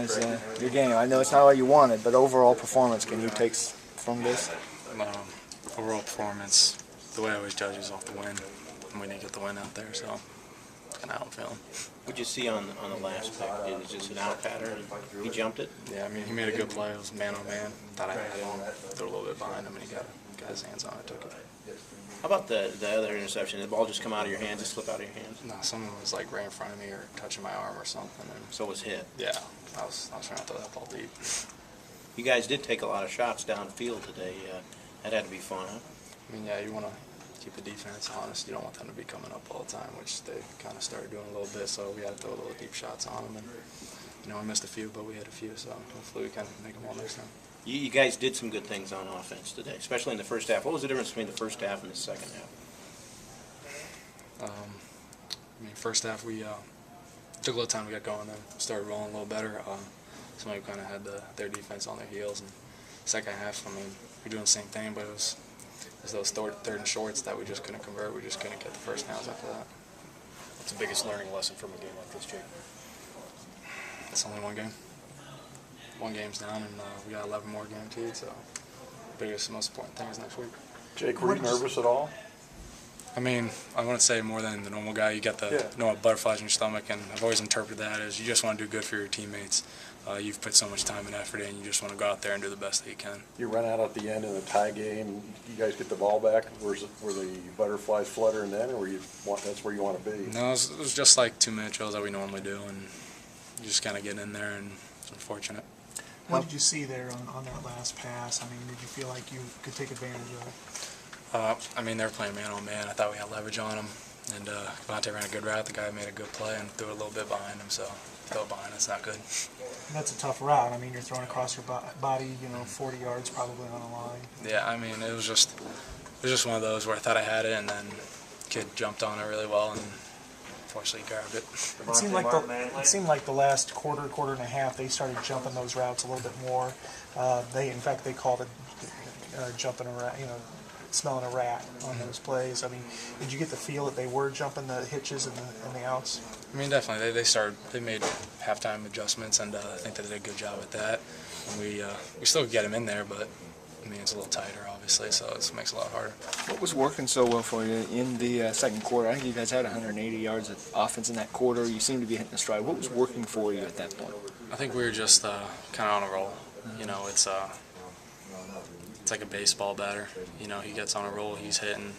summarize your game? I know it's not what you wanted, but overall performance, can you take from this? Overall performance, the way I always judge is off the win, and we didn't get the win out there, so that's kind of how I'm feeling. What'd you see on the last pick? Is this an out pattern? He jumped it? Yeah, I mean, he made a good play. It was man-on-man. Thought I had him, threw a little bit behind him, and he got his hands on it, took it. How about the other interception? Did the ball just come out of your hands, just slip out of your hands? No, someone was like right in front of me or touching my arm or something. And so it was hit? Yeah, I was trying to throw that ball deep. You guys did take a lot of shots downfield today. That had to be fun, huh? I mean, yeah, you want to keep the defense honest. You don't want them to be coming up all the time, which they kind of started doing a little bit, so we had to throw a little deep shots on them. And, we missed a few, but we hit a few, so hopefully we can make them all next time. You guys did some good things on offense today, especially in the first half. What was the difference between the first half and the second half? I mean, first half we took a little time to get going, then started rolling a little better. Somebody kind of had their defense on their heels, and second half, I mean, we're doing the same thing, but it was those third and shorts that we just couldn't convert. We just couldn't get the first downs after that. What's the biggest learning lesson from a game like this, Jake? It's only one game. One game's down, and we got 11 more guaranteed, so biggest, most important thing is next week. Jake, were you nervous at all? I mean, I wouldn't say more than the normal guy. You get the butterflies in your stomach, and I've always interpreted that as you just want to do good for your teammates. You've put so much time and effort in, you just want to go out there and do the best that you can. You run out at the end in the tie game. You guys get the ball back. Were the butterflies fluttering then, or that's where you want to be? No, it was just like 2-minute drills that we normally do, and you just kind of get in there, and it's unfortunate. What did you see there on that last pass? I mean, did you feel like you could take advantage of it? I mean, they were playing man-on-man. I thought we had leverage on them, and Devontae ran a good route. The guy made a good play and threw it a little bit behind him, so throw it behind us, not good. And that's a tough route. I mean, you're throwing across your body, 40 yards probably on the line. Yeah, I mean, it was just one of those where I thought I had it, and then kid jumped on it really well, and unfortunately grabbed it. It seemed like the last quarter and a half, they started jumping those routes a little bit more. In fact, they called it jumping around, smelling a rat on those plays. I mean, did you get the feel that they were jumping the hitches and the outs? I mean, definitely. They made halftime adjustments, and I think they did a good job at that. And we still get them in there, but I mean, it's a little tighter, obviously, so it makes it a lot harder. What was working so well for you in the second quarter? I think you guys had 180 yards of offense in that quarter. You seemed to be hitting the stride. What was working for you at that point? I think we were just kind of on a roll. It's like a baseball batter. He gets on a roll, he's hitting,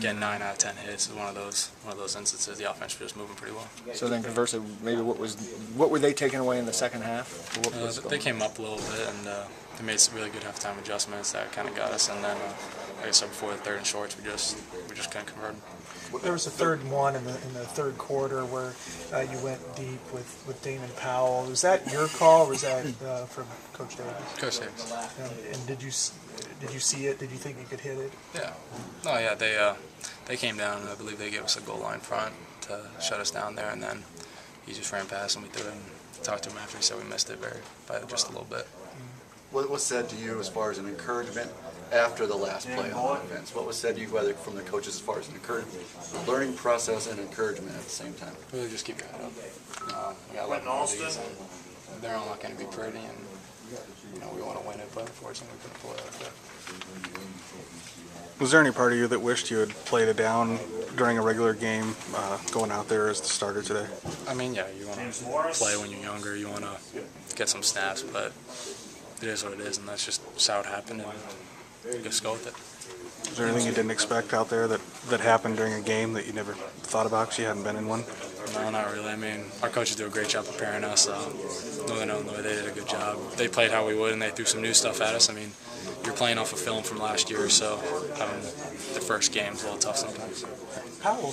getting 9 out of 10 hits. It's one of those instances. The offense was just moving pretty well. So then, conversely, maybe what were they taking away in the second half? They came up a little bit, and they made some really good halftime adjustments that kind of got us. And then, like I said before, the third and shorts, we just couldn't convert them. There was a 3rd and 1 in the third quarter where you went deep with Damon Powell. Was that your call, or was that from Coach Davis? Coach Davis. And did you see it? Did you think you could hit it? Yeah. No, yeah. They came down, and I believe they gave us a goal line front to shut us down there, and then he just ran past and we threw it. And talked to him after. He said we missed it by just a little bit. What was said to you as far as an encouragement after the last play on offense? What was said to you, whether from the coaches, as far as an encouragement, learning process and encouragement at the same time? Really just keep your head up. We got 11 of these, and they're all not going to be pretty, and we want to win it, but unfortunately we couldn't pull it out. Was there any part of you that wished you had played it down during a regular game, going out there as the starter today? I mean, yeah, you want to play when you're younger, you want to get some snaps, but it is what it is, and that's just how it happened, and just go with it. Is there anything you didn't expect out there that happened during a game that you never thought about because you hadn't been in one? No, not really. I mean, our coaches do a great job preparing us. Northern Illinois, they did a good job. They played how we would, and they threw some new stuff at us. I mean, you're playing off of film from last year, so having the first game is a little tough sometimes.